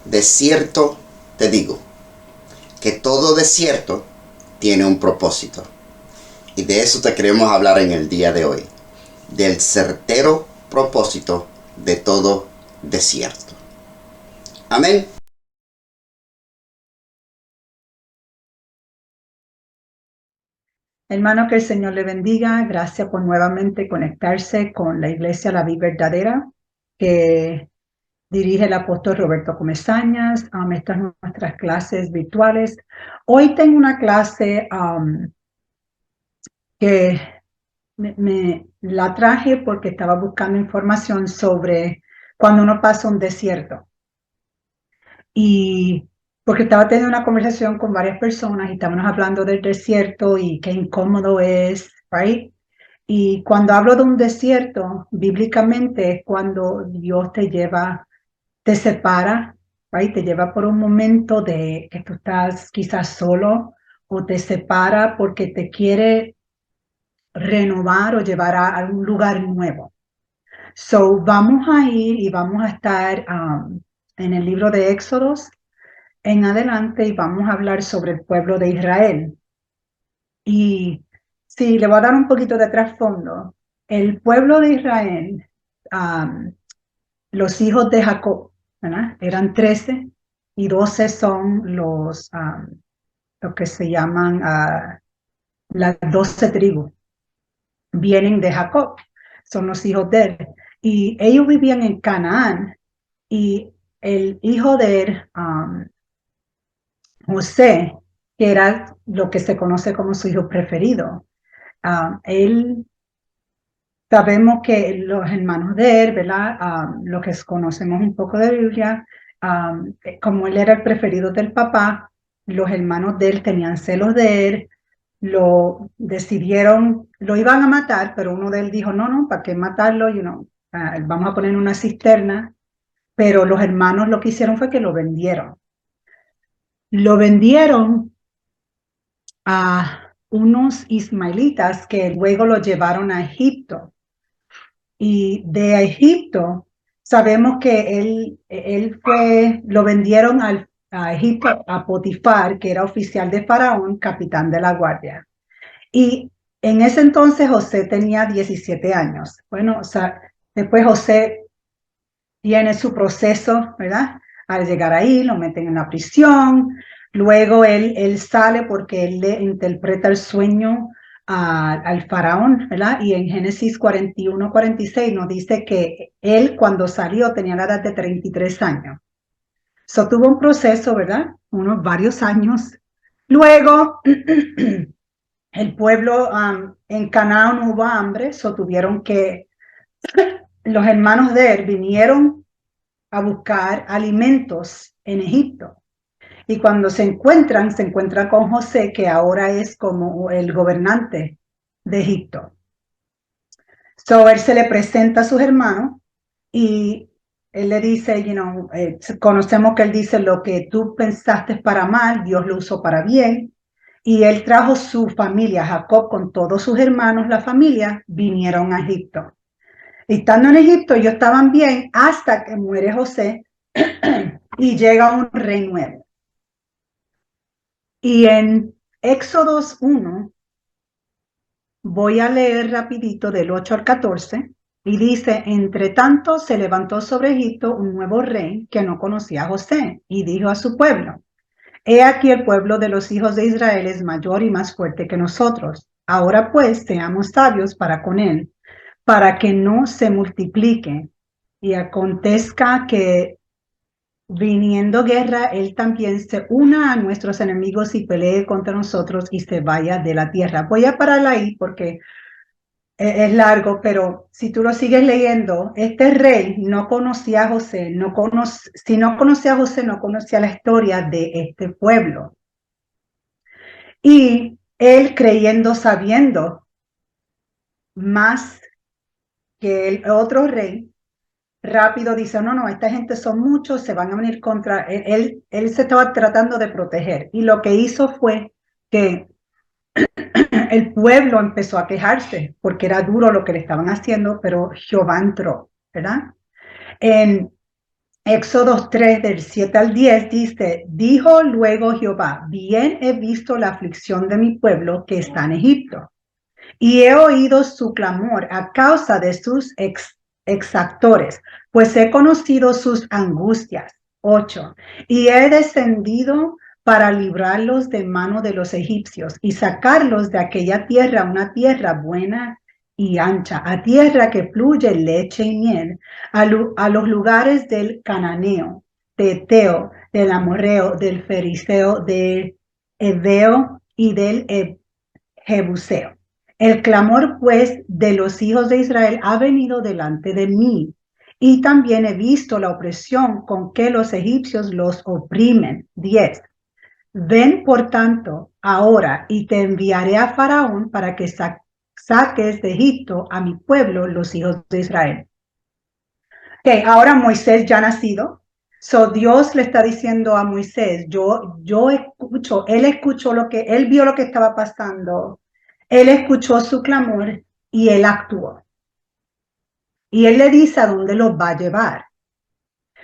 de cierto te digo, que todo desierto tiene un propósito. Y de eso te queremos hablar en el día de hoy, del certero propósito de todo desierto. Amén. Hermano, que el Señor le bendiga. Gracias por nuevamente conectarse con la Iglesia La Vida Verdadera, que dirige el apóstol Roberto Comesañas. Estas son nuestras clases virtuales. Hoy tengo una clase que me la traje porque estaba buscando información sobre cuando uno pasa un desierto. Y porque estaba teniendo una conversación con varias personas y estábamos hablando del desierto y qué incómodo es, right? Y cuando hablo de un desierto, bíblicamente es cuando Dios te lleva, te separa, right? Te lleva por un momento de que tú estás quizás solo o te separa porque te quiere renovar o llevar a un lugar nuevo. So, vamos a ir y vamos a estar en el libro de Éxodos en adelante y vamos a hablar sobre el pueblo de Israel. Y sí, le voy a dar un poquito de trasfondo. El pueblo de Israel, los hijos de Jacob, ¿verdad? Eran 13 y 12 son lo que se llaman las 12 tribus. Vienen de Jacob, son los hijos de él. Y ellos vivían en Canaán y el hijo de él, José, que era lo que se conoce como su hijo preferido. Él, sabemos que los hermanos de él, ¿verdad? Lo que conocemos un poco de Biblia, como él era el preferido del papá, los hermanos de él tenían celos de él, lo decidieron, lo iban a matar, pero uno de él dijo, no, ¿para qué matarlo? Vamos a poner en una cisterna, pero los hermanos lo que hicieron fue que lo vendieron. Lo vendieron a unos ismaelitas que luego lo llevaron a Egipto. Y de Egipto sabemos que él lo vendieron a Egipto a Potifar, que era oficial de Faraón, capitán de la guardia. Y en ese entonces José tenía 17 años. Bueno, o sea, después José tiene su proceso, ¿verdad? Al llegar ahí, lo meten en la prisión, luego él sale porque él le interpreta el sueño al faraón, ¿verdad? Y en Génesis 41, 46 nos dice que él cuando salió tenía la edad de 33 años. So tuvo un proceso, ¿verdad? Unos varios años. Luego, el pueblo en Canaán hubo hambre, so tuvieron que, los hermanos de él vinieron a buscar alimentos en Egipto. Y cuando se encuentran con José, que ahora es como el gobernante de Egipto. So, él se le presenta a sus hermanos y él le dice, conocemos que él dice, lo que tú pensaste para mal, Dios lo usó para bien. Y él trajo su familia, Jacob con todos sus hermanos, la familia, vinieron a Egipto. Estando en Egipto, ellos estaban bien hasta que muere José y llega un rey nuevo. Y en Éxodos 1, voy a leer rapidito del 8 al 14, y dice, entre tanto se levantó sobre Egipto un nuevo rey que no conocía a José, y dijo a su pueblo, he aquí el pueblo de los hijos de Israel es mayor y más fuerte que nosotros. Ahora pues seamos sabios para con él, para que no se multiplique. Y acontezca que viniendo guerra, él también se una a nuestros enemigos y pelee contra nosotros y se vaya de la tierra. Voy a parar ahí porque es largo, pero si tú lo sigues leyendo, este rey no conocía a José, si no conocía a José, no conocía la historia de este pueblo. Y él creyendo, sabiendo más que el otro rey, rápido dice, no, esta gente son muchos, se van a venir contra él se estaba tratando de proteger. Y lo que hizo fue que el pueblo empezó a quejarse porque era duro lo que le estaban haciendo, pero Jehová entró, ¿verdad? En Éxodo 3 del 7 al 10 dice, dijo luego Jehová, bien he visto la aflicción de mi pueblo que está en Egipto, y he oído su clamor a causa de sus exactores, pues he conocido sus angustias. 8. Y he descendido para librarlos de mano de los egipcios y sacarlos de aquella tierra, una tierra buena y ancha, a tierra que fluye leche y miel, a los lugares del cananeo, de Eteo, del amorreo, del feriseo, del heveo y del jebuseo. El clamor, pues, de los hijos de Israel ha venido delante de mí, y también he visto la opresión con que los egipcios los oprimen. 10. Ven, por tanto, ahora, y te enviaré a Faraón para que saques de Egipto a mi pueblo, los hijos de Israel. Okay, ahora Moisés ya ha nacido. So Dios le está diciendo a Moisés, yo escucho, él vio lo que estaba pasando, él escuchó su clamor y él actuó. Y él le dice a dónde los va a llevar.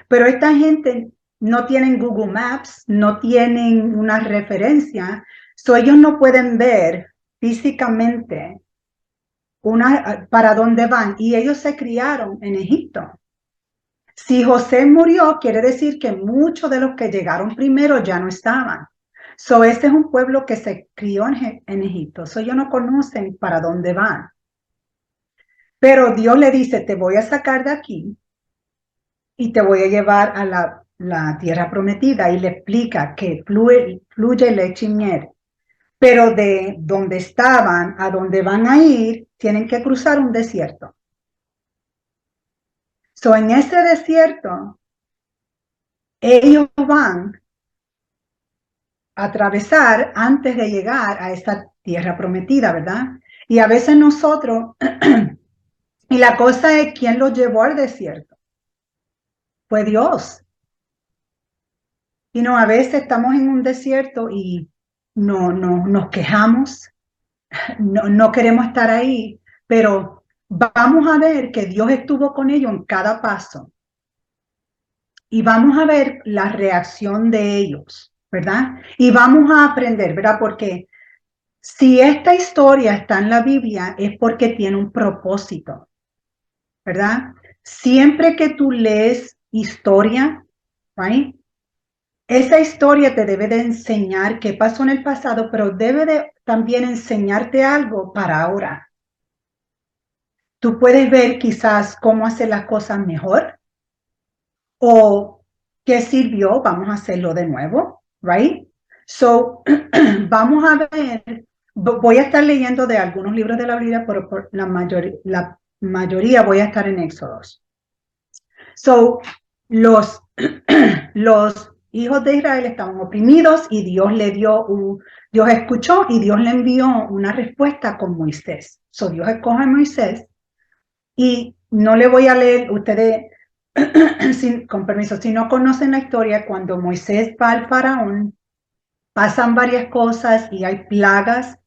Pero esta gente no tienen Google Maps, no tienen una referencia, so ellos no pueden ver físicamente para dónde van. Y ellos se criaron en Egipto. Si José murió, quiere decir que muchos de los que llegaron primero ya no estaban. So, este es un pueblo que se crió en Egipto. So, ellos no conocen para dónde van. Pero Dios le dice, te voy a sacar de aquí y te voy a llevar a la tierra prometida. Y le explica que fluye leche y miel. Pero de donde estaban a donde van a ir, tienen que cruzar un desierto. So, en ese desierto, ellos van a atravesar antes de llegar a esta tierra prometida, ¿verdad? Y a veces nosotros, y la cosa es, ¿quién los llevó al desierto? Fue Dios. Y no, a veces estamos en un desierto y no nos quejamos, no queremos estar ahí, pero vamos a ver que Dios estuvo con ellos en cada paso. Y vamos a ver la reacción de ellos, ¿verdad? Y vamos a aprender, ¿verdad? Porque si esta historia está en la Biblia es porque tiene un propósito, ¿verdad? Siempre que tú lees historia, right? Esa historia te debe de enseñar qué pasó en el pasado, pero debe de también enseñarte algo para ahora. Tú puedes ver quizás cómo hacer las cosas mejor o qué sirvió, vamos a hacerlo de nuevo, right? So, vamos a ver, voy a estar leyendo de algunos libros de la Biblia, pero por la mayoría voy a estar en Éxodos. So, los hijos de Israel estaban oprimidos y Dios Dios escuchó y Dios le envió una respuesta con Moisés. So, Dios escoge a Moisés y no le voy a leer, ustedes, con permiso, si no conocen la historia, cuando Moisés va al faraón, pasan varias cosas y hay plagas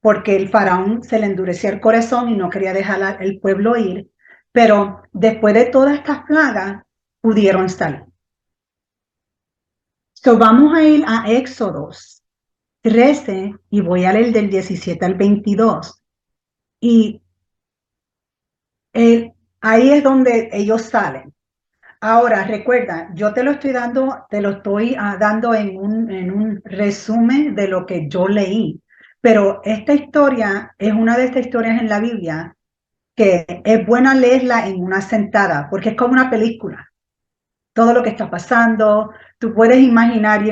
porque el faraón se le endurecía el corazón y no quería dejar el pueblo ir. Pero después de todas estas plagas, pudieron salir. So, vamos a ir a Éxodos 13 y voy a leer del 17 al 22. Y ahí es donde ellos salen. Ahora, recuerda, yo te lo estoy dando en un resumen de lo que yo leí. Pero esta historia es una de estas historias en la Biblia que es buena leerla en una sentada, porque es como una película. Todo lo que está pasando, tú puedes imaginar,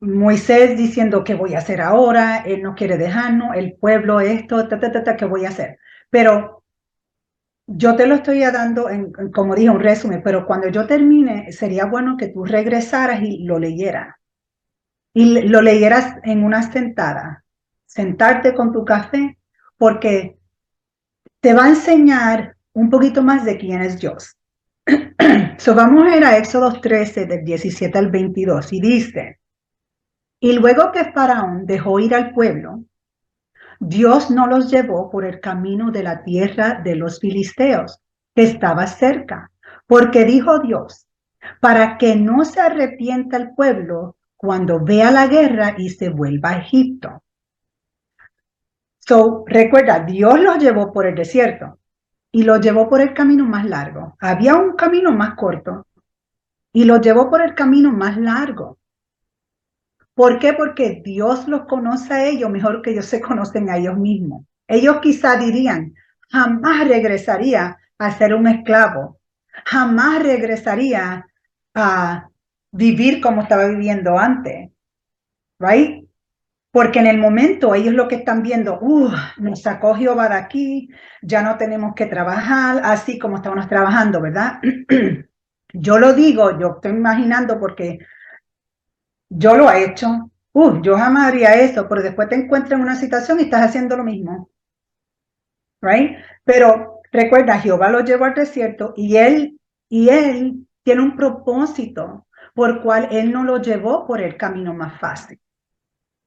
Moisés diciendo qué voy a hacer ahora, él no quiere dejarnos, el pueblo esto, ¿qué voy a hacer? Pero yo te lo estoy dando, como dije, un resumen, pero cuando yo termine, sería bueno que tú regresaras y lo leyeras. Y lo leyeras en una sentada, sentarte con tu café, porque te va a enseñar un poquito más de quién es Dios. So, vamos a ir a Éxodo 13, del 17 al 22, y dice, y luego que Faraón dejó ir al pueblo, Dios no los llevó por el camino de la tierra de los filisteos, que estaba cerca, Porque dijo Dios, para que no se arrepienta el pueblo cuando vea la guerra y se vuelva a Egipto. So, recuerda, Dios los llevó por el desierto y los llevó por el camino más largo. Había un camino más corto y los llevó por el camino más largo. ¿Por qué? Porque Dios los conoce a ellos mejor que ellos se conocen a ellos mismos. Ellos quizá dirían, jamás regresaría a ser un esclavo, jamás regresaría a vivir como estaba viviendo antes, right? Porque en el momento ellos lo que están viendo, nos sacó Jehová de aquí, ya no tenemos que trabajar así como estábamos trabajando, ¿verdad? Yo lo digo, yo estoy imaginando porque yo lo he hecho. Yo jamás haría eso, pero después te encuentras en una situación y estás haciendo lo mismo, right? Pero recuerda, Jehová lo llevó al desierto y él tiene un propósito por cual él no lo llevó por el camino más fácil.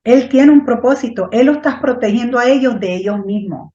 Él tiene un propósito, él lo está protegiendo a ellos de ellos mismos.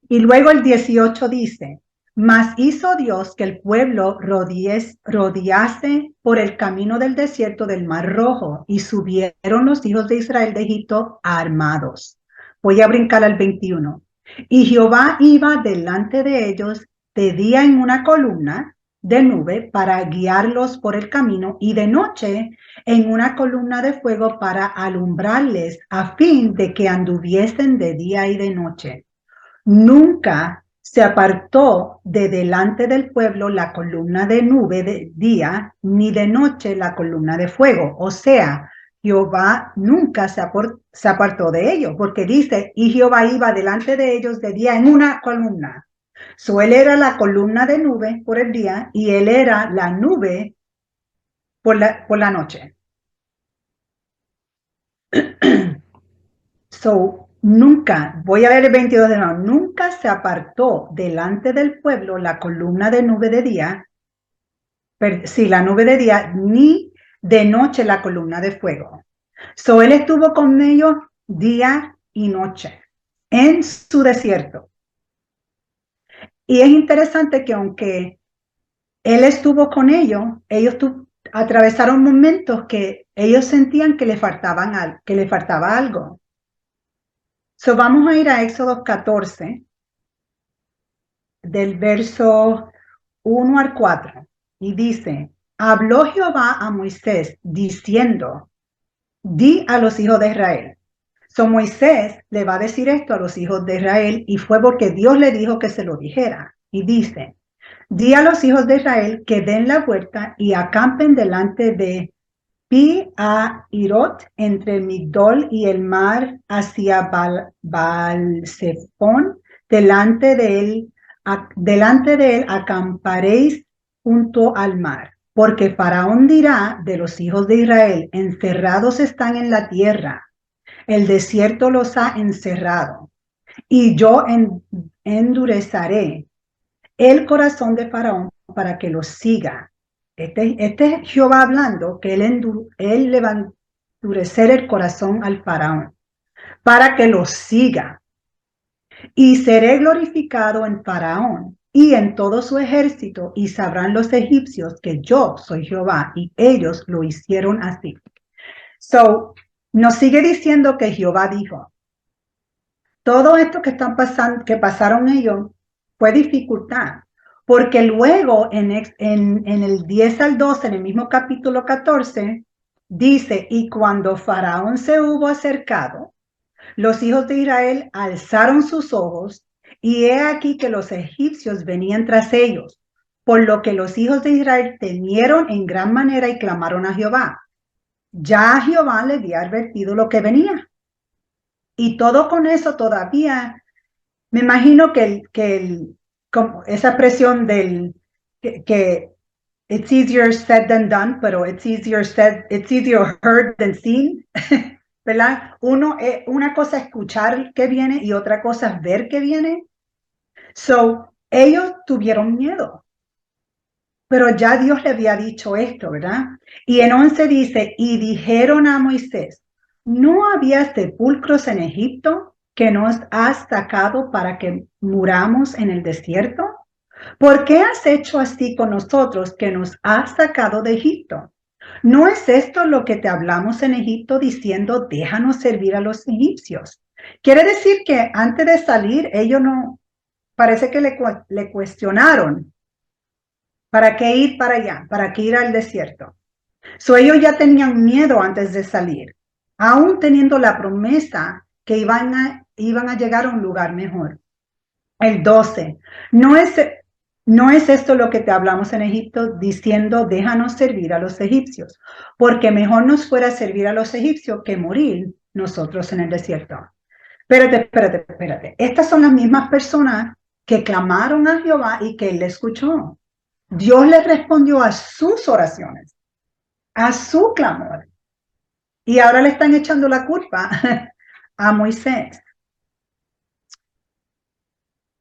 Y luego el 18 dice, mas hizo Dios que el pueblo rodease por el camino del desierto del Mar Rojo y subieron los hijos de Israel de Egipto armados. Voy a brincar al 21. Y Jehová iba delante de ellos de día en una columna de nube para guiarlos por el camino y de noche en una columna de fuego para alumbrarles a fin de que anduviesen de día y de noche. Nunca se apartó de delante del pueblo la columna de nube de día, ni de noche la columna de fuego. O sea, Jehová nunca se apartó de ellos, porque dice, y Jehová iba delante de ellos de día en una columna. So, él era la columna de nube por el día y él era la nube por la noche. So, nunca, voy a leer el 22 de nuevo, nunca se apartó delante del pueblo la columna de nube de día, la nube de día, ni de noche la columna de fuego. So, él estuvo con ellos día y noche en su desierto. Y es interesante que aunque él estuvo con ellos atravesaron momentos que ellos sentían que le faltaba algo. So, vamos a ir a Éxodo 14, del verso 1 al 4, y dice, habló Jehová a Moisés diciendo, di a los hijos de Israel. So, Moisés le va a decir esto a los hijos de Israel y fue porque Dios le dijo que se lo dijera. Y dice, di a los hijos de Israel que den la vuelta y acampen delante de Pi-Hahirot, entre Migdol y el mar, hacia Baal-Zephón. Delante de él acamparéis junto al mar, porque Faraón dirá de los hijos de Israel, encerrados están en la tierra, el desierto los ha encerrado, y yo endureceré el corazón de Faraón para que los siga. Este es Jehová hablando que él le va a endurecer el corazón al Faraón para que los siga. Y seré glorificado en Faraón y en todo su ejército, y sabrán los egipcios que yo soy Jehová, y ellos lo hicieron así. So, nos sigue diciendo que Jehová dijo, todo esto que pasaron ellos fue dificultad, porque luego en el 10 al 12, en el mismo capítulo 14, dice, y cuando Faraón se hubo acercado, los hijos de Israel alzaron sus ojos, y he aquí que los egipcios venían tras ellos, por lo que los hijos de Israel temieron en gran manera y clamaron a Jehová. Ya Jehová le había advertido lo que venía. Y todo con eso todavía, me imagino esa expresión que it's easier said than done, pero it's easier heard than seen, ¿verdad? Una cosa es escuchar que viene y otra cosa es ver que viene. So, ellos tuvieron miedo, pero ya Dios le había dicho esto, ¿verdad? Y en 11 dice, y dijeron a Moisés, ¿no había sepulcros en Egipto que nos has sacado para que muramos en el desierto? ¿Por qué has hecho así con nosotros que nos has sacado de Egipto? ¿No es esto lo que te hablamos en Egipto diciendo, déjanos servir a los egipcios? Quiere decir que antes de salir, ellos no, parece que le cuestionaron, ¿para qué ir para allá? ¿Para qué ir al desierto? Ellos ya tenían miedo antes de salir, aún teniendo la promesa que iban a llegar a un lugar mejor. El 12. No es esto lo que te hablamos en Egipto diciendo, déjanos servir a los egipcios, porque mejor nos fuera servir a los egipcios que morir nosotros en el desierto. Espérate. Estas son las mismas personas que clamaron a Jehová y que él le escuchó. Dios les respondió a sus oraciones, a su clamor. Y ahora le están echando la culpa a Moisés.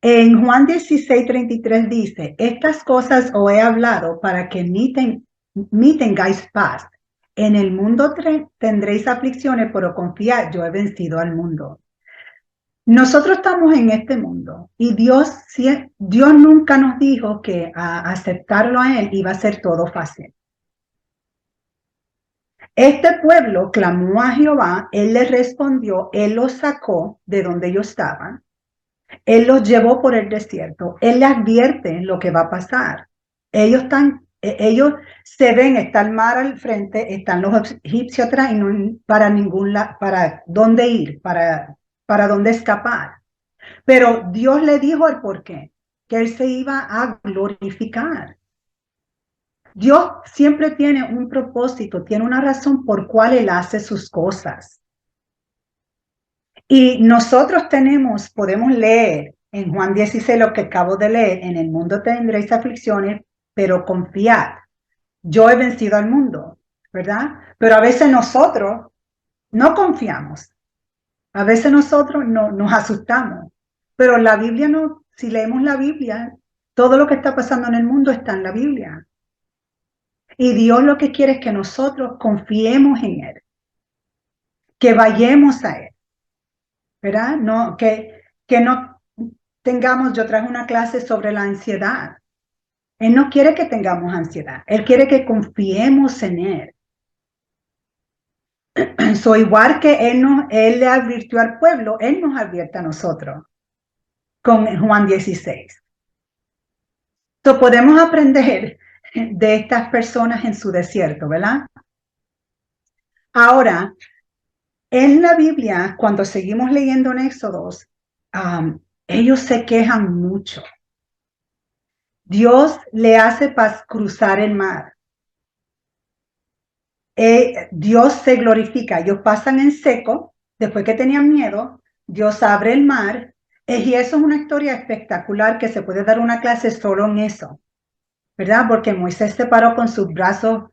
En Juan 16:33 dice, estas cosas os he hablado para que ni tengáis paz. En el mundo tendréis aflicciones, pero confiad, yo he vencido al mundo. Nosotros estamos en este mundo y Dios nunca nos dijo que a aceptarlo a Él iba a ser todo fácil. Este pueblo clamó a Jehová, Él les respondió, Él los sacó de donde ellos estaban. Él los llevó por el desierto. Él les advierte lo que va a pasar. Ellos se ven, está el mar al frente, están los egipcios atrás y no para para dónde ir, para dónde escapar. Pero Dios le dijo el porqué, que él se iba a glorificar. Dios siempre tiene un propósito, tiene una razón por cual él hace sus cosas. Y nosotros podemos leer en Juan 16 lo que acabo de leer, en el mundo tendréis aflicciones, pero confiad, yo he vencido al mundo, ¿verdad? Pero a veces nosotros no confiamos, a veces nosotros no, nos asustamos, pero la Biblia no, si leemos la Biblia, todo lo que está pasando en el mundo está en la Biblia. Y Dios lo que quiere es que nosotros confiemos en Él, que vayamos a Él, ¿verdad? No, que no tengamos, yo traje una clase sobre la ansiedad. Él no quiere que tengamos ansiedad, Él quiere que confiemos en Él. Igual que él le advirtió al pueblo, Él nos advierte a nosotros con Juan 16. Podemos aprender de estas personas en su desierto, ¿verdad? Ahora, en la Biblia, cuando seguimos leyendo en Éxodos, ellos se quejan mucho. Dios le hace cruzar el mar. Dios se glorifica. Ellos pasan en seco, después que tenían miedo, Dios abre el mar. Y eso es una historia espectacular que se puede dar una clase solo en eso, ¿verdad? Porque Moisés se paró con sus brazos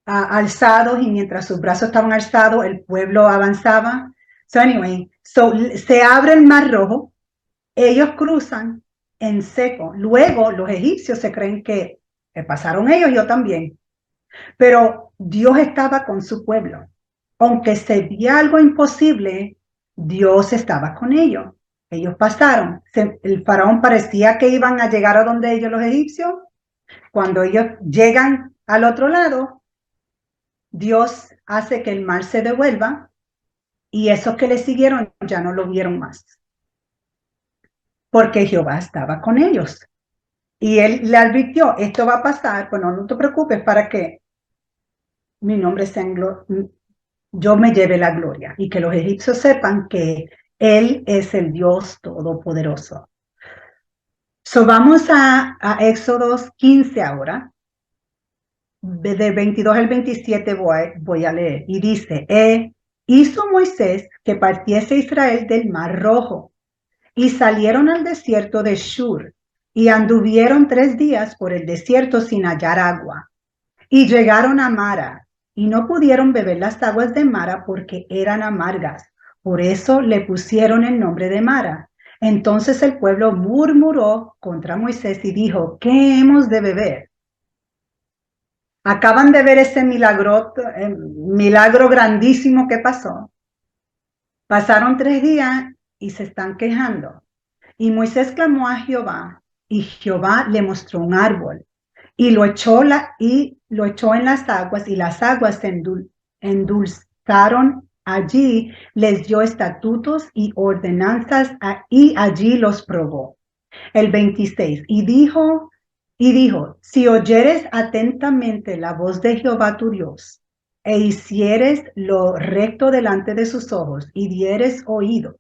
alzados y mientras sus brazos estaban alzados, el pueblo avanzaba. Se abre el mar rojo, ellos cruzan en seco. Luego los egipcios se creen que pasaron ellos, yo también. Pero Dios estaba con su pueblo. Aunque se veía algo imposible, Dios estaba con ellos. Ellos pasaron. El faraón parecía que iban a llegar a donde ellos, los egipcios. Cuando ellos llegan al otro lado, Dios hace que el mar se devuelva y esos que le siguieron ya no lo vieron más. Porque Jehová estaba con ellos. Y él le advirtió, esto va a pasar, bueno, no te preocupes para que mi nombre sea yo me lleve la gloria y que los egipcios sepan que Él es el Dios Todopoderoso. Vamos a Éxodos 15 ahora. De 22 al 27 voy a leer. Y dice, hizo Moisés que partiese Israel del Mar Rojo y salieron al desierto de Shur y anduvieron 3 días por el desierto sin hallar agua. Y llegaron a Mara y no pudieron beber las aguas de Mara porque eran amargas. Por eso le pusieron el nombre de Mara. Entonces el pueblo murmuró contra Moisés y dijo, ¿qué hemos de beber? Acaban de ver ese milagro grandísimo que pasó. Pasaron 3 días y se están quejando. Y Moisés clamó a Jehová y Jehová le mostró un árbol y lo echó en las aguas y las aguas se endulzaron. Allí les dio estatutos y ordenanzas y allí los probó. El 26. Y dijo, si oyeres atentamente la voz de Jehová tu Dios, e hicieres lo recto delante de sus ojos, y dieres oído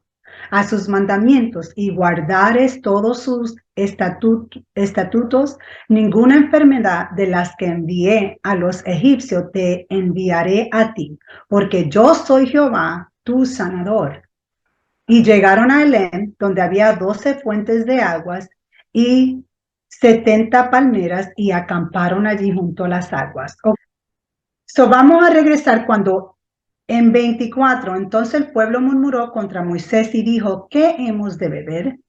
a sus mandamientos, y guardares todos sus estatutos, ninguna enfermedad de las que envié a los egipcios te enviaré a ti, porque yo soy Jehová, tu sanador. Y llegaron a Elem, donde había 12 fuentes de aguas y 70 palmeras, y acamparon allí junto a las aguas. So, vamos a regresar cuando en 24, entonces el pueblo murmuró contra Moisés y dijo, ¿qué hemos de beber?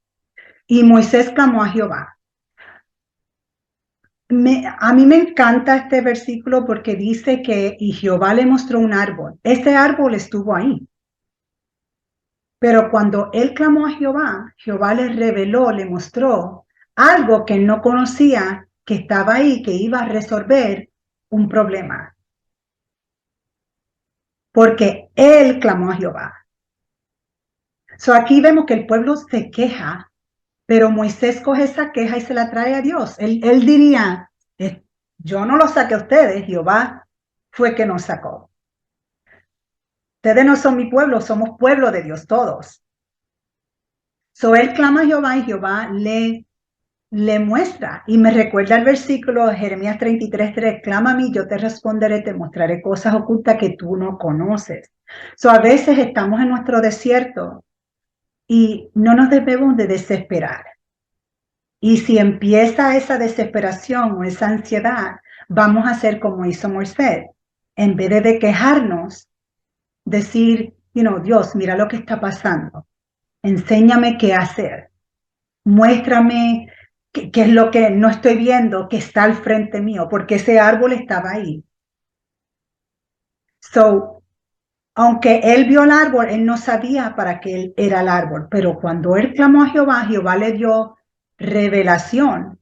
Y Moisés clamó a Jehová. A mí me encanta este versículo porque dice que y Jehová le mostró un árbol. Ese árbol estuvo ahí. Pero cuando él clamó a Jehová, Jehová le reveló, le mostró algo que no conocía, que estaba ahí, que iba a resolver un problema. Porque él clamó a Jehová. So aquí vemos que el pueblo se queja, pero Moisés coge esa queja y se la trae a Dios. Él diría, yo no lo saqué a ustedes, Jehová fue que nos sacó. Ustedes no son mi pueblo, somos pueblo de Dios todos. So él clama a Jehová y Jehová le muestra. Y me recuerda el versículo de Jeremías 33:3, clama a mí, yo te responderé, te mostraré cosas ocultas que tú no conoces. So a veces estamos en nuestro desierto y no nos debemos de desesperar. Y si empieza esa desesperación o esa ansiedad, vamos a hacer como hizo Moisés. En vez de quejarnos, decir, Dios, mira lo que está pasando. Enséñame qué hacer. Muéstrame qué es lo que no estoy viendo, que está al frente mío, porque ese árbol estaba ahí. So, aunque él vio el árbol, él no sabía para qué él era el árbol, pero cuando él clamó a Jehová, Jehová le dio revelación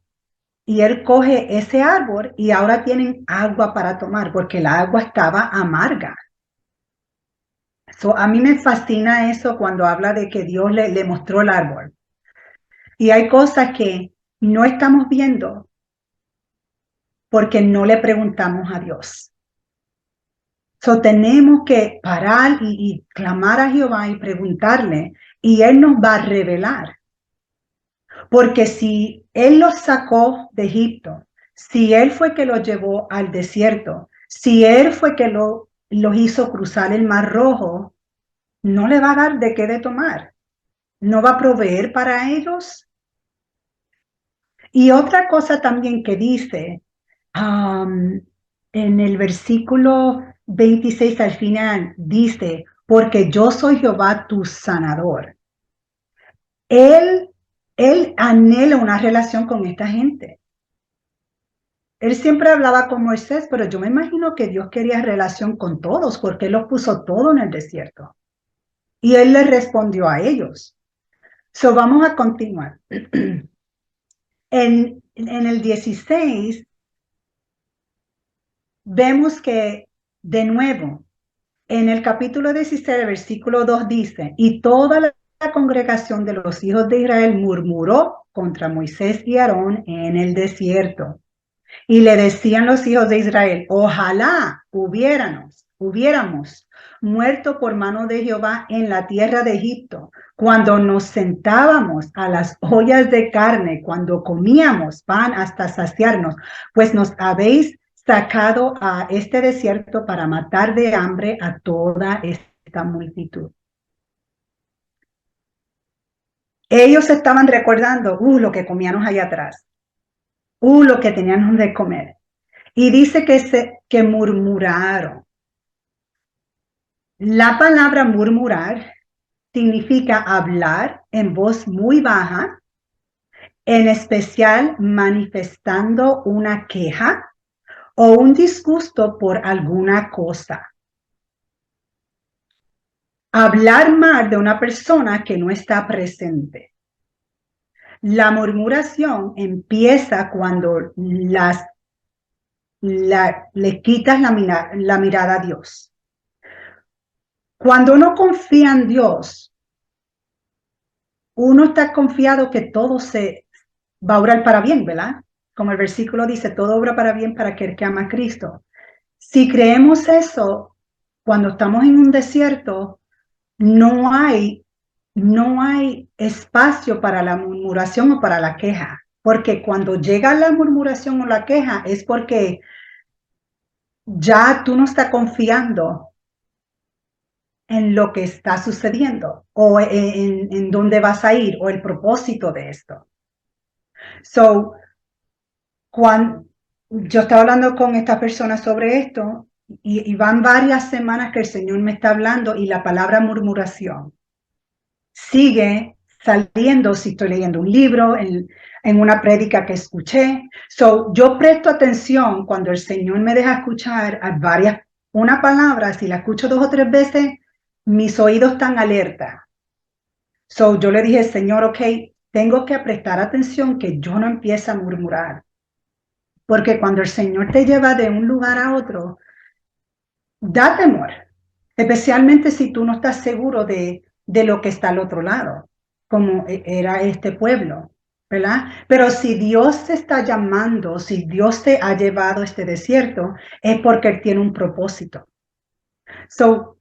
y él coge ese árbol y ahora tienen agua para tomar porque la agua estaba amarga. So, a mí me fascina eso cuando habla de que Dios le mostró el árbol. Y hay cosas que no estamos viendo porque no le preguntamos a Dios. So, tenemos que parar y clamar a Jehová y preguntarle, y Él nos va a revelar. Porque si Él los sacó de Egipto, si Él fue que los llevó al desierto, si Él fue que los hizo cruzar el Mar Rojo, no le va a dar de qué de tomar. No va a proveer para ellos. Y otra cosa también que dice, en el versículo 26 al final, dice, porque yo soy Jehová tu sanador. Él anhela una relación con esta gente. Él siempre hablaba con Moisés, pero yo me imagino que Dios quería relación con todos, porque Él los puso todo en el desierto. Y Él les respondió a ellos. So, vamos a continuar. En el 16, vemos que, de nuevo, en el capítulo 16, versículo 2 dice, y toda la congregación de los hijos de Israel murmuró contra Moisés y Aarón en el desierto. Y le decían los hijos de Israel, ojalá hubiéramos muerto por mano de Jehová en la tierra de Egipto, cuando nos sentábamos a las ollas de carne, cuando comíamos pan hasta saciarnos, pues nos habéis sacado a este desierto para matar de hambre a toda esta multitud. Ellos estaban recordando, lo que comíamos allá atrás, lo que teníamos de comer. Y dice que murmuraron. La palabra murmurar significa hablar en voz muy baja, en especial manifestando una queja o un disgusto por alguna cosa. Hablar mal de una persona que no está presente. La murmuración empieza cuando le quitas la mirada a Dios. Cuando uno confía en Dios, uno está confiado que todo se va a obrar para bien, ¿verdad? Como el versículo dice, todo obra para bien para aquel que ama a Cristo. Si creemos eso, cuando estamos en un desierto, no hay espacio para la murmuración o para la queja, porque cuando llega la murmuración o la queja es porque ya tú no estás confiando en lo que está sucediendo o en dónde vas a ir o el propósito de esto. So, cuando yo estaba hablando con esta persona sobre esto y van varias semanas que el Señor me está hablando y la palabra murmuración sigue saliendo si estoy leyendo un libro, en una prédica que escuché. So, yo presto atención cuando el Señor me deja escuchar una palabra, si la escucho 2 o 3 veces, mis oídos están alerta. So, yo le dije, Señor, ok, tengo que prestar atención que yo no empiece a murmurar. Porque cuando el Señor te lleva de un lugar a otro, da temor, especialmente si tú no estás seguro de lo que está al otro lado, como era este pueblo, ¿verdad? Pero si Dios te está llamando, si Dios te ha llevado a este desierto, es porque Él tiene un propósito. So,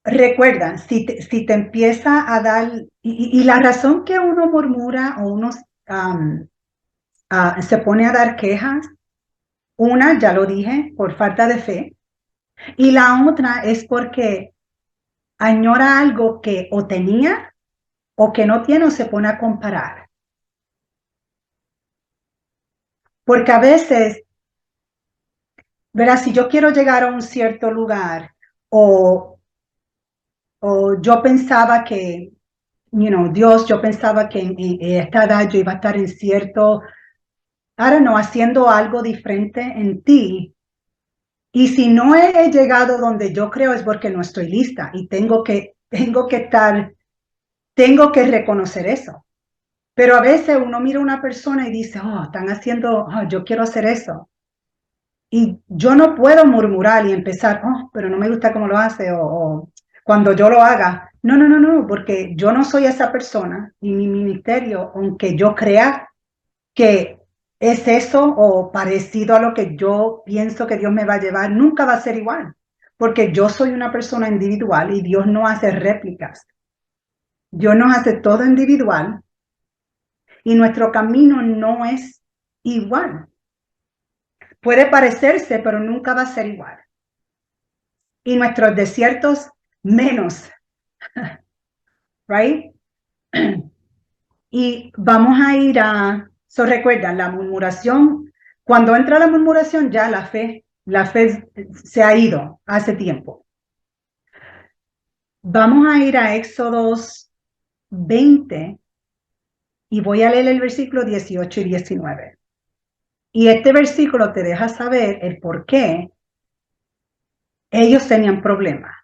recuerda, si te empieza a dar, y la razón que uno murmura o uno se pone a dar quejas, una, ya lo dije, por falta de fe, y la otra es porque añora algo que o tenía o que no tiene o se pone a comparar. Porque a veces, verás, si yo quiero llegar a un cierto lugar o yo pensaba que, Dios, yo pensaba que en esta edad yo iba a estar en cierto, ahora no, haciendo algo diferente en ti. Y si no he llegado donde yo creo es porque no estoy lista y tengo que reconocer eso. Pero a veces uno mira a una persona y dice, están haciendo, yo quiero hacer eso. Y yo no puedo murmurar y empezar, pero no me gusta cómo lo hace o cuando yo lo haga. No, no, no, no, porque yo no soy esa persona y mi ministerio, aunque yo crea que es eso o parecido a lo que yo pienso que Dios me va a llevar, nunca va a ser igual, porque yo soy una persona individual y Dios no hace réplicas. Dios nos hace todo individual y nuestro camino no es igual. Puede parecerse, pero nunca va a ser igual. Y nuestros desiertos menos, right? Y vamos a ir recuerda, la murmuración, cuando entra la murmuración ya la fe se ha ido hace tiempo. Vamos a ir a Éxodos 20 y voy a leer el versículo 18 y 19. Y este versículo te deja saber el por qué ellos tenían problemas.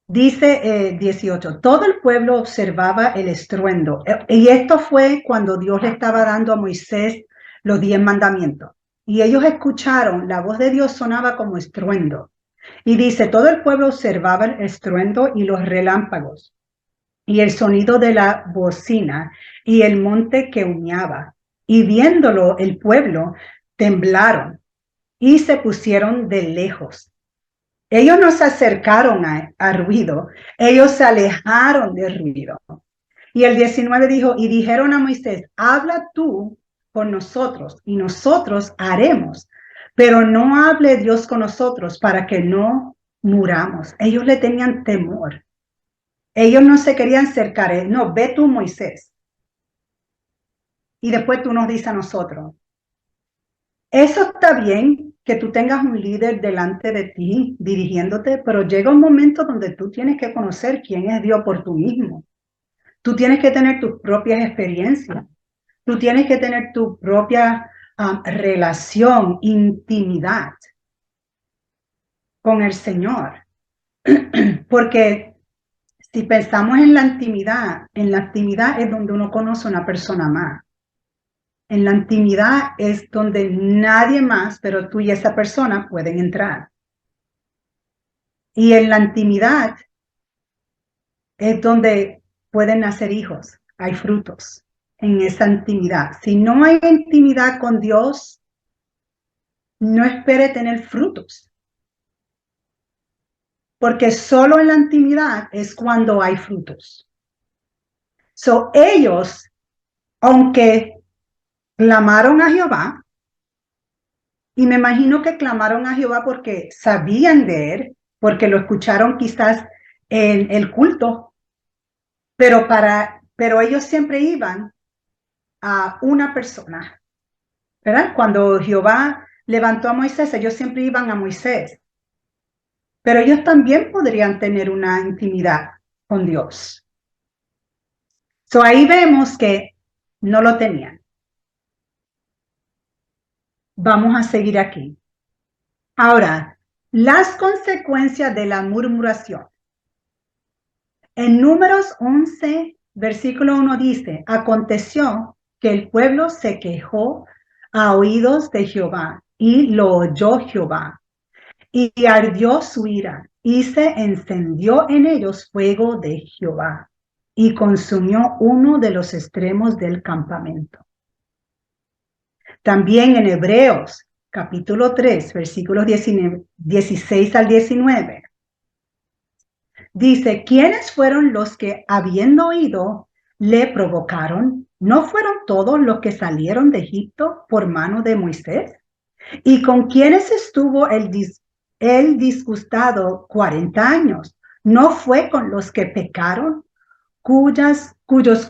Dice 18, todo el pueblo observaba el estruendo. Y esto fue cuando Dios le estaba dando a Moisés los 10 mandamientos. Y ellos escucharon, la voz de Dios sonaba como estruendo. Y dice, todo el pueblo observaba el estruendo y los relámpagos, y el sonido de la bocina, y el monte que humeaba. Y viéndolo el pueblo, temblaron y se pusieron de lejos. Ellos no se acercaron a ruido, ellos se alejaron del ruido. Y el 19 dijo, y dijeron a Moisés, habla tú con nosotros y nosotros haremos, pero no hable Dios con nosotros para que no muramos. Ellos le tenían temor. Ellos no se querían acercar. No, ve tú, Moisés. Y después tú nos dices a nosotros. Eso está bien, que tú tengas un líder delante de ti dirigiéndote, pero llega un momento donde tú tienes que conocer quién es Dios por tú mismo. Tú tienes que tener tus propias experiencias. Tú tienes que tener tu propia relación, intimidad con el Señor. Porque Si pensamos en la intimidad es donde uno conoce a una persona más. En la intimidad es donde nadie más, pero tú y esa persona pueden entrar. Y en la intimidad es donde pueden nacer hijos, hay frutos en esa intimidad. Si no hay intimidad con Dios, no espere tener frutos, porque solo en la intimidad es cuando hay frutos. So, ellos, aunque clamaron a Jehová, y me imagino que clamaron a Jehová porque sabían de él, porque lo escucharon quizás en el culto, pero ellos siempre iban a una persona, ¿verdad? Cuando Jehová levantó a Moisés, ellos siempre iban a Moisés, pero ellos también podrían tener una intimidad con Dios. So ahí vemos que no lo tenían. Vamos a seguir aquí. Ahora, las consecuencias de la murmuración. En Números 11, versículo 1 dice, aconteció que el pueblo se quejó a oídos de Jehová y lo oyó Jehová y ardió su ira y se encendió en ellos fuego de Jehová y consumió uno de los extremos del campamento. También en Hebreos capítulo 3, versículos 16 al 19. Dice, ¿quiénes fueron los que, habiendo oído, le provocaron? ¿No fueron todos los que salieron de Egipto por mano de Moisés? ¿Y con quiénes estuvo el disgustado 40 años? ¿No fue con los que pecaron, cuyos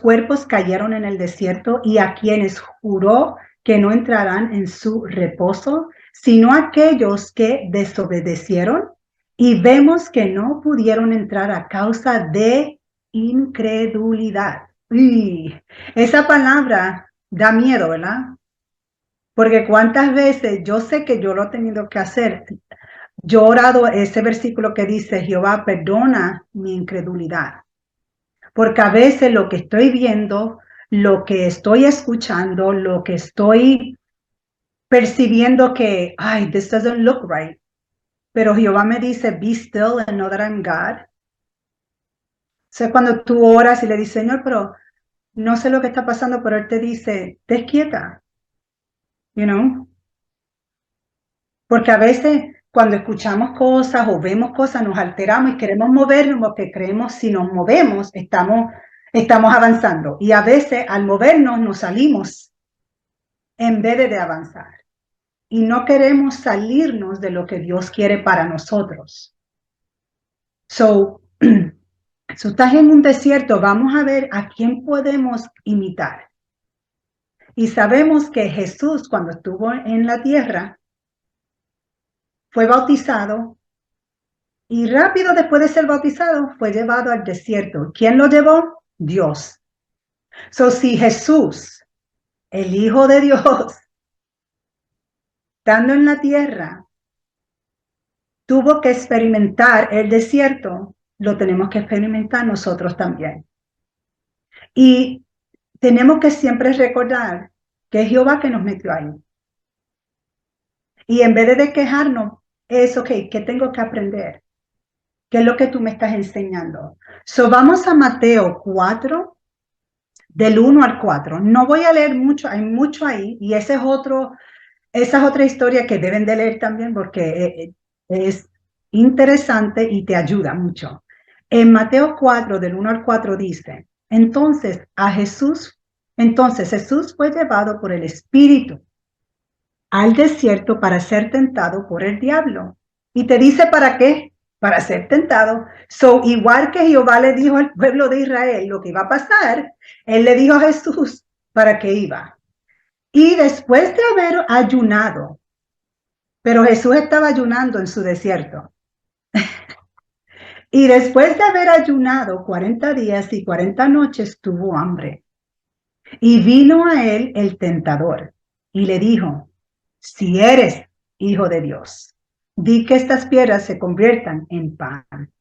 cuerpos cayeron en el desierto y a quienes juró que no entrarán en su reposo, sino aquellos que desobedecieron? Y vemos que no pudieron entrar a causa de incredulidad. Uy, esa palabra da miedo, ¿verdad? Porque cuántas veces yo sé que yo lo he tenido que hacer. Yo he orado ese versículo que dice, Jehová, perdona mi incredulidad. Porque a veces lo que estoy viendo, lo que estoy escuchando, lo que estoy percibiendo que, ay, this doesn't look right. Pero Jehová me dice, be still and know that I'm God. O sea, cuando tú oras y le dices, Señor, pero no sé lo que está pasando, pero Él te dice, te quieta, you know. Porque a veces cuando escuchamos cosas o vemos cosas nos alteramos y queremos movernos porque creemos si nos movemos estamos avanzando. Y a veces al movernos nos salimos en vez de avanzar. Y no queremos salirnos de lo que Dios quiere para nosotros. So, si estás en un desierto, vamos a ver a quién podemos imitar. Y sabemos que Jesús, cuando estuvo en la tierra, fue bautizado y rápido después de ser bautizado fue llevado al desierto. ¿Quién lo llevó? Dios. So, si Jesús, el Hijo de Dios, estando en la tierra, tuvo que experimentar el desierto, lo tenemos que experimentar nosotros también. Y tenemos que siempre recordar que es Jehová que nos metió ahí. Y en vez de quejarnos, es, ok, ¿qué tengo que aprender? ¿Qué es lo que tú me estás enseñando? So, vamos a Mateo 4, del 1 al 4. No voy a leer mucho, hay mucho ahí, y esa es otra historia que deben de leer también porque es interesante y te ayuda mucho. En Mateo 4, del 1 al 4 dice, entonces Jesús fue llevado por el Espíritu al desierto para ser tentado por el diablo. Y te dice para qué, para ser tentado. So, igual que Jehová le dijo al pueblo de Israel lo que iba a pasar, él le dijo a Jesús para qué iba. Y después de haber ayunado, pero Jesús estaba ayunando en su desierto. Y después de haber ayunado 40 días y 40 noches, tuvo hambre. Y vino a él el tentador y le dijo, si eres hijo de Dios, di que estas piedras se conviertan en pan.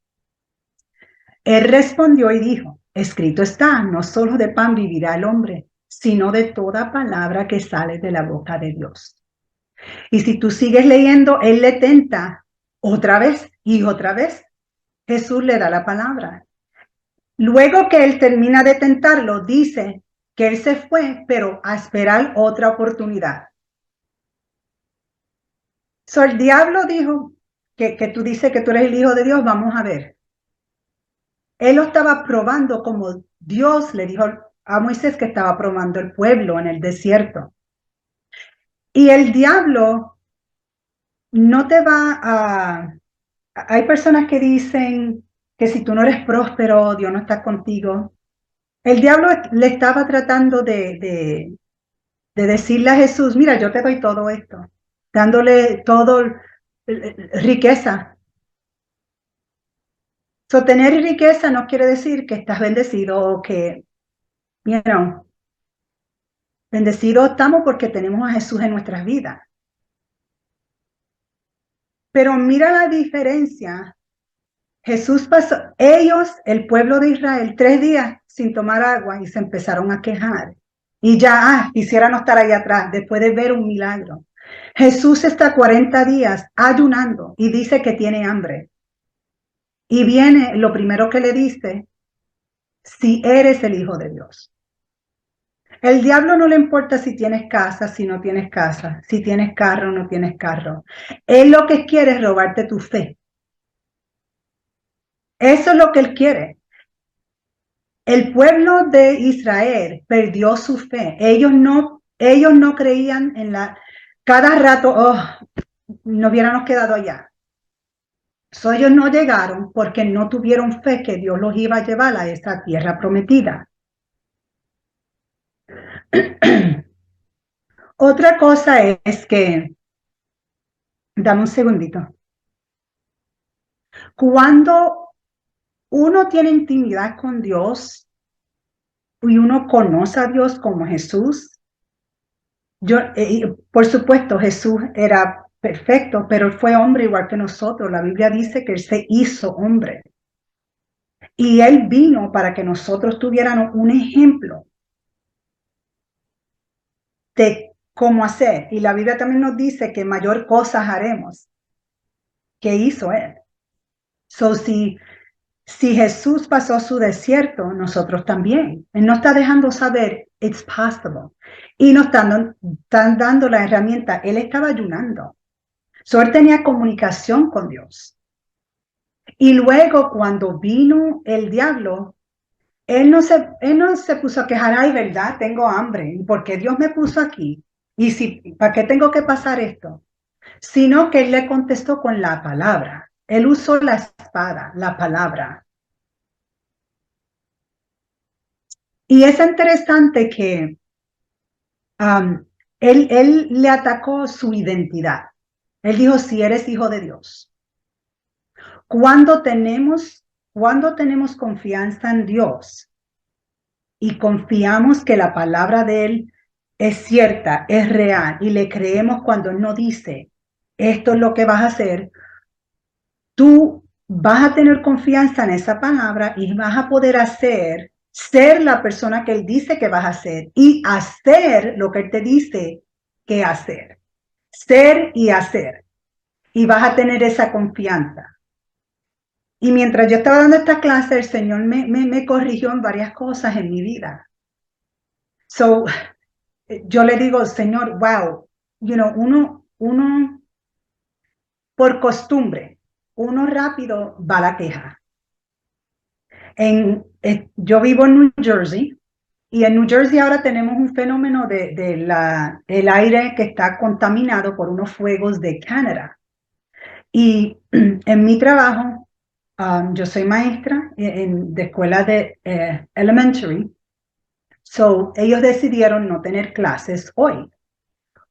Él respondió y dijo, escrito está, no solo de pan vivirá el hombre, sino de toda palabra que sale de la boca de Dios. Y si tú sigues leyendo, él le tenta otra vez y otra vez. Jesús le da la palabra. Luego que él termina de tentarlo, dice que él se fue, pero a esperar otra oportunidad. So, el diablo dijo que tú dices que tú eres el hijo de Dios, vamos a ver. Él lo estaba probando como Dios le dijo a Moisés que estaba probando el pueblo en el desierto. Y el diablo no te va a... Hay personas que dicen que si tú no eres próspero, Dios no está contigo. El diablo le estaba tratando de decirle a Jesús, mira, yo te doy todo esto, dándole todo riqueza. So, tener riqueza no quiere decir que estás bendecido o que, you know, bendecidos estamos porque tenemos a Jesús en nuestras vidas. Pero mira la diferencia. Jesús pasó, ellos, el pueblo de Israel, 3 días sin tomar agua y se empezaron a quejar. Y ya, quisiera no estar ahí atrás después de ver un milagro. Jesús está 40 días ayunando y dice que tiene hambre. Y viene, lo primero que le dice, si eres el Hijo de Dios. El diablo no le importa si tienes casa, si no tienes casa, si tienes carro o no tienes carro. Él lo que quiere es robarte tu fe. Eso es lo que él quiere. El pueblo de Israel perdió su fe. Ellos no creían en la... Cada rato, no hubiéramos quedado allá. So, ellos no llegaron porque no tuvieron fe que Dios los iba a llevar a esa tierra prometida. Otra cosa es que, dame un segundito. Cuando uno tiene intimidad con Dios y uno conoce a Dios como Jesús, por supuesto, Jesús era perfecto, pero él fue hombre igual que nosotros. La Biblia dice que él se hizo hombre. Y él vino para que nosotros tuviéramos un ejemplo de cómo hacer. Y la Biblia también nos dice que mayor cosas haremos que hizo él. So, si Jesús pasó su desierto, nosotros también. Él nos está dejando saber, it's possible. Y nos están dando la herramienta. Él estaba ayunando. So, él tenía comunicación con Dios. Y luego cuando vino el diablo, él no se puso a quejar, ay, verdad, tengo hambre. ¿Y por qué Dios me puso aquí? ¿Y para qué tengo que pasar esto? Sino que él le contestó con la palabra. Él usó la espada, la palabra. Y es interesante que él le atacó su identidad. Él dijo, si eres hijo de Dios. Cuando tenemos confianza en Dios y confiamos que la palabra de Él es cierta, es real, y le creemos cuando Él nos dice, esto es lo que vas a hacer, tú vas a tener confianza en esa palabra y vas a poder ser la persona que Él dice que vas a ser y hacer lo que Él te dice que hacer. Ser y hacer. Y vas a tener esa confianza. Y mientras yo estaba dando esta clase, el Señor me corrigió en varias cosas en mi vida. So, yo le digo, Señor, wow, uno por costumbre, uno rápido va a la queja. Yo vivo en New Jersey y en New Jersey ahora tenemos un fenómeno el aire que está contaminado por unos fuegos de Canadá. Y en mi trabajo, yo soy maestra de escuela de elementary. So, ellos decidieron no tener clases hoy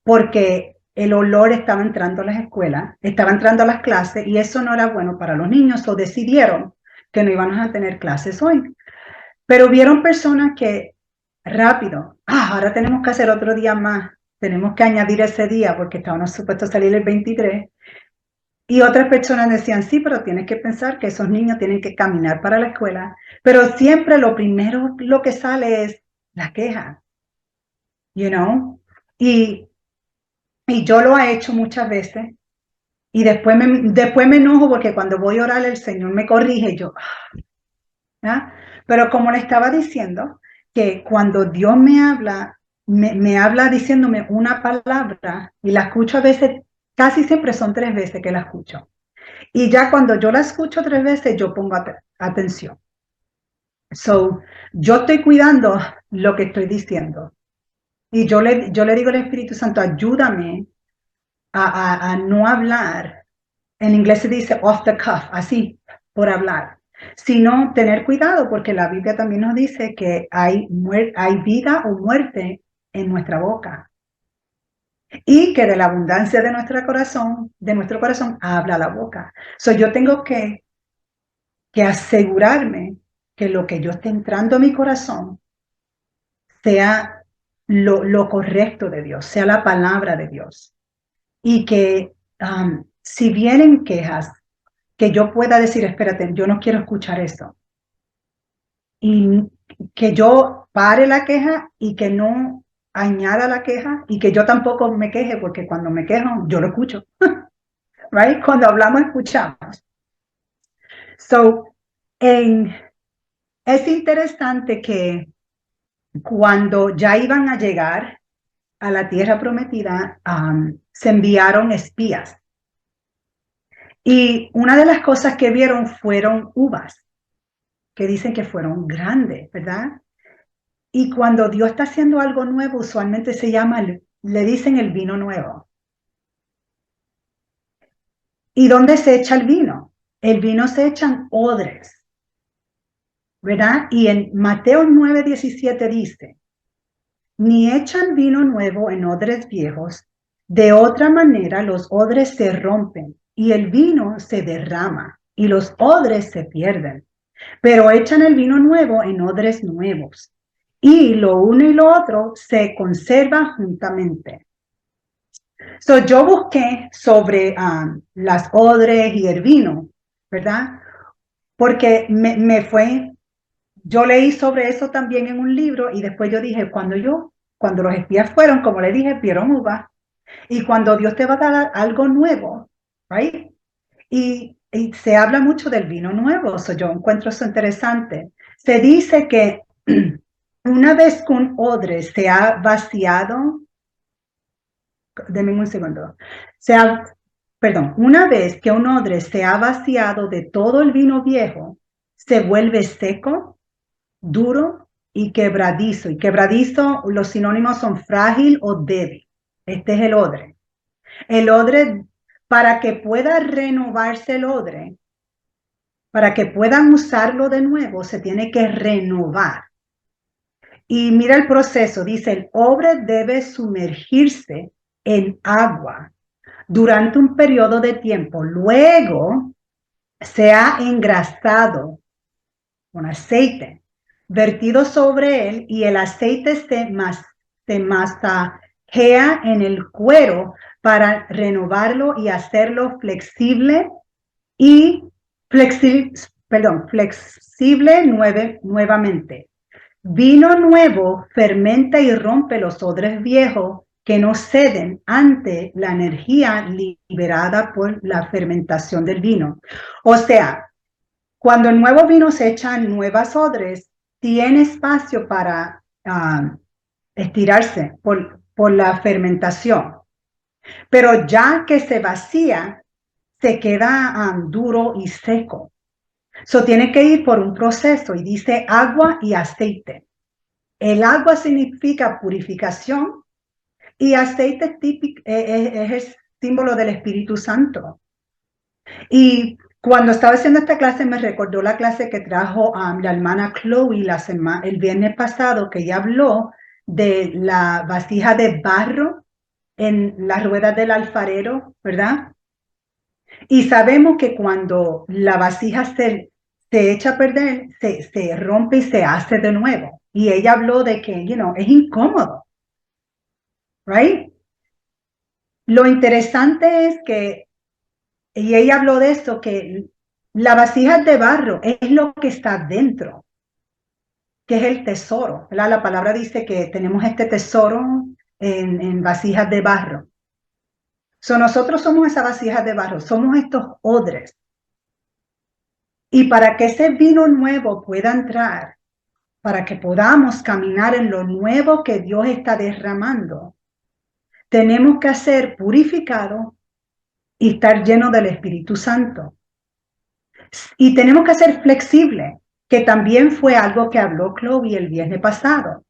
porque el olor estaba entrando a las escuelas, estaba entrando a las clases y eso no era bueno para los niños. So, decidieron que no íbamos a tener clases hoy. Pero hubieron personas que rápido, ahora tenemos que hacer otro día más, tenemos que añadir ese día porque estábamos supuestos a salir el 23. Y otras personas decían, sí, pero tienes que pensar que esos niños tienen que caminar para la escuela. Pero siempre lo primero lo que sale es la queja, you know. Y, y yo lo he hecho muchas veces. Y después me enojo porque cuando voy a orar el Señor me corrige. Yo, ¿ah? Pero como le estaba diciendo, que cuando Dios me habla, me habla diciéndome una palabra y la escucho a veces, casi siempre son 3 veces que la escucho. Y ya cuando yo la escucho 3 veces, yo pongo atención. So, yo estoy cuidando lo que estoy diciendo. Y yo le digo al Espíritu Santo, ayúdame a no hablar. En inglés se dice off the cuff, así, por hablar. Sino tener cuidado, porque la Biblia también nos dice que hay vida o muerte en nuestra boca. Y que de la abundancia de nuestro corazón, habla la boca. So, yo tengo que asegurarme que lo que yo esté entrando a mi corazón sea lo correcto de Dios, sea la palabra de Dios. Y que si vienen quejas, que yo pueda decir, espérate, yo no quiero escuchar eso. Y que yo pare la queja y que no añada la queja y que yo tampoco me queje, porque cuando me quejo, yo lo escucho. Right? Cuando hablamos, escuchamos. So, es interesante que cuando ya iban a llegar a la tierra prometida, se enviaron espías. Y una de las cosas que vieron fueron uvas, que dicen que fueron grandes, ¿verdad? Y cuando Dios está haciendo algo nuevo, usualmente le dicen el vino nuevo. ¿Y dónde se echa el vino? El vino se echa en odres, ¿verdad? Y en Mateo 9:17 dice, ni echan vino nuevo en odres viejos, de otra manera los odres se rompen y el vino se derrama y los odres se pierden. Pero echan el vino nuevo en odres nuevos y lo uno y lo otro se conserva juntamente. So, yo busqué sobre las odres y el vino, ¿verdad? Porque yo leí sobre eso también en un libro y después yo dije, cuando los espías fueron, como le dije, vieron uvas, y cuando Dios te va a dar algo nuevo, right? Y se habla mucho del vino nuevo, so yo encuentro eso interesante. Se dice que una vez que un odre se ha vaciado, denme un segundo, una vez que un odre se ha vaciado de todo el vino viejo, se vuelve seco, duro y quebradizo. Y quebradizo, los sinónimos son frágil o débil. Este es el odre. El odre, para que pueda renovarse el odre, para que puedan usarlo de nuevo, se tiene que renovar. Y mira el proceso, dice, el odre debe sumergirse en agua durante un periodo de tiempo. Luego se ha engrasado con aceite, vertido sobre él, y el aceite se masajea en el cuero para renovarlo y hacerlo flexible flexible nuevamente. Vino nuevo fermenta y rompe los odres viejos que no ceden ante la energía liberada por la fermentación del vino. O sea, cuando el nuevo vino se echa en nuevas odres, tiene espacio para estirarse por la fermentación. Pero ya que se vacía, se queda duro y seco. So tiene que ir por un proceso y dice agua y aceite. El agua significa purificación y aceite es el símbolo del Espíritu Santo. Y cuando estaba haciendo esta clase me recordó la clase que trajo la hermana Chloe el viernes pasado, que ella habló de la vasija de barro en las ruedas del alfarero, ¿verdad? Y sabemos que cuando la vasija se echa a perder, se rompe y se hace de nuevo. Y ella habló de que, es incómodo, right? Lo interesante es que Y ella habló de esto, que la vasija de barro es lo que está dentro, que es el tesoro, ¿verdad? La palabra dice que tenemos este tesoro en vasijas de barro. Nosotros somos esa vasija de barro, somos estos odres. Y para que ese vino nuevo pueda entrar, para que podamos caminar en lo nuevo que Dios está derramando, tenemos que ser purificados y estar llenos del Espíritu Santo. Y tenemos que ser flexibles, que también fue algo que habló Chloe el viernes pasado,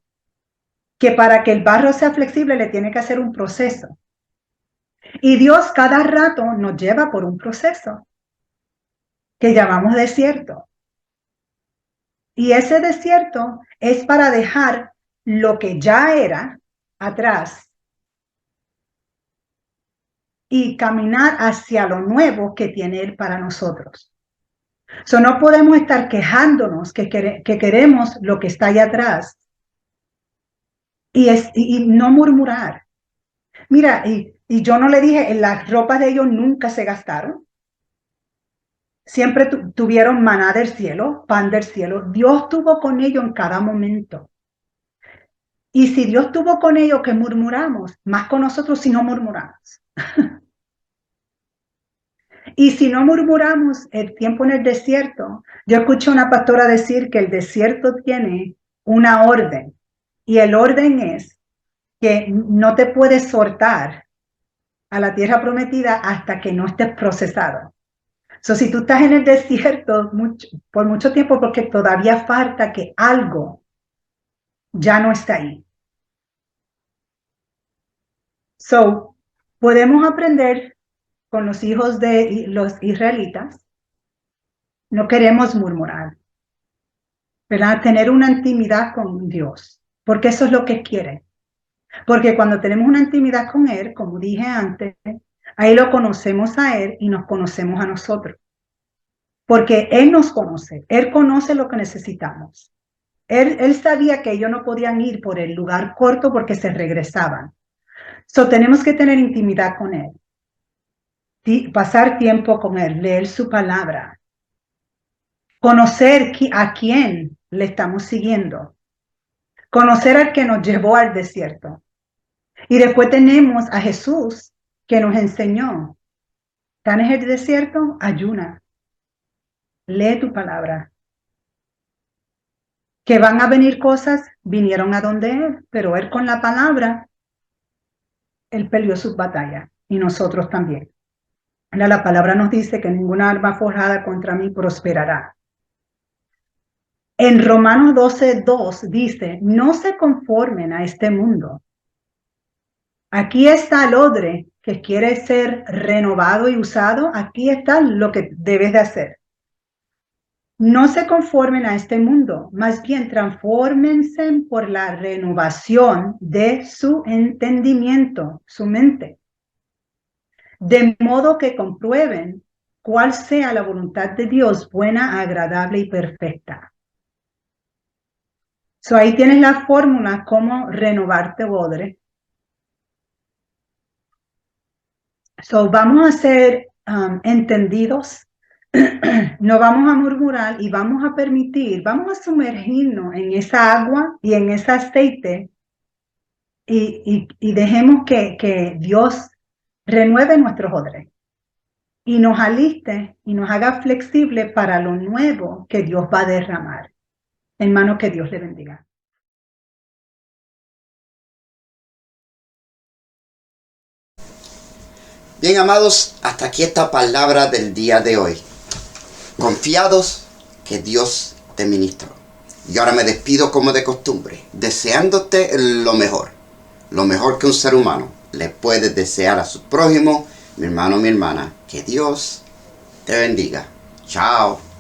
que para que el barro sea flexible le tiene que hacer un proceso. Y Dios cada rato nos lleva por un proceso que llamamos desierto. Y ese desierto es para dejar lo que ya era atrás y caminar hacia lo nuevo que tiene Él para nosotros. No podemos estar quejándonos que queremos lo que está allá atrás y no murmurar. Mira, y yo no le dije, las ropas de ellos nunca se gastaron. Siempre tuvieron maná del cielo, pan del cielo. Dios estuvo con ellos en cada momento. Y si Dios estuvo con ellos, que murmuramos, más con nosotros si no murmuramos. Y si no murmuramos el tiempo en el desierto, yo escuché a una pastora decir que el desierto tiene una orden. Y el orden es que no te puedes soltar a la tierra prometida hasta que no estés procesado. Si tú estás en el desierto por mucho tiempo, porque todavía falta que algo ya no está ahí. Podemos aprender con los hijos de los israelitas. No queremos murmurar, ¿verdad? Tener una intimidad con Dios, porque eso es lo que quiere. Porque cuando tenemos una intimidad con Él, como dije antes, ahí lo conocemos a Él y nos conocemos a nosotros. Porque Él nos conoce, Él conoce lo que necesitamos. Él sabía que ellos no podían ir por el lugar corto porque se regresaban. Tenemos que tener intimidad con Él, pasar tiempo con Él, leer su palabra, conocer a quién le estamos siguiendo, conocer al que nos llevó al desierto. Y después tenemos a Jesús que nos enseñó, ¿estás en el desierto? Ayuna, lee tu palabra. Que van a venir cosas, vinieron a donde Él, pero Él con la palabra, Él peleó sus batallas y nosotros también. La palabra nos dice que ninguna arma forjada contra mí prosperará. En Romanos 12:2 dice, no se conformen a este mundo. Aquí está el odre que quiere ser renovado y usado. Aquí está lo que debes de hacer. No se conformen a este mundo, más bien transfórmense por la renovación de su entendimiento, su mente. De modo que comprueben cuál sea la voluntad de Dios, buena, agradable y perfecta. Ahí tienes la fórmula cómo renovarte, odre. Vamos a ser entendidos, no vamos a murmurar y vamos a permitir, vamos a sumergirnos en esa agua y en ese aceite y dejemos que Dios renueve nuestros odres y nos aliste y nos haga flexible para lo nuevo que Dios va a derramar. Hermano, que Dios le bendiga. Bien, amados, hasta aquí esta palabra del día de hoy. Confiados que Dios te ministró. Y ahora me despido como de costumbre, deseándote lo mejor que un ser humano le puede desear a su prójimo, mi hermano, mi hermana. Que Dios te bendiga. Chao.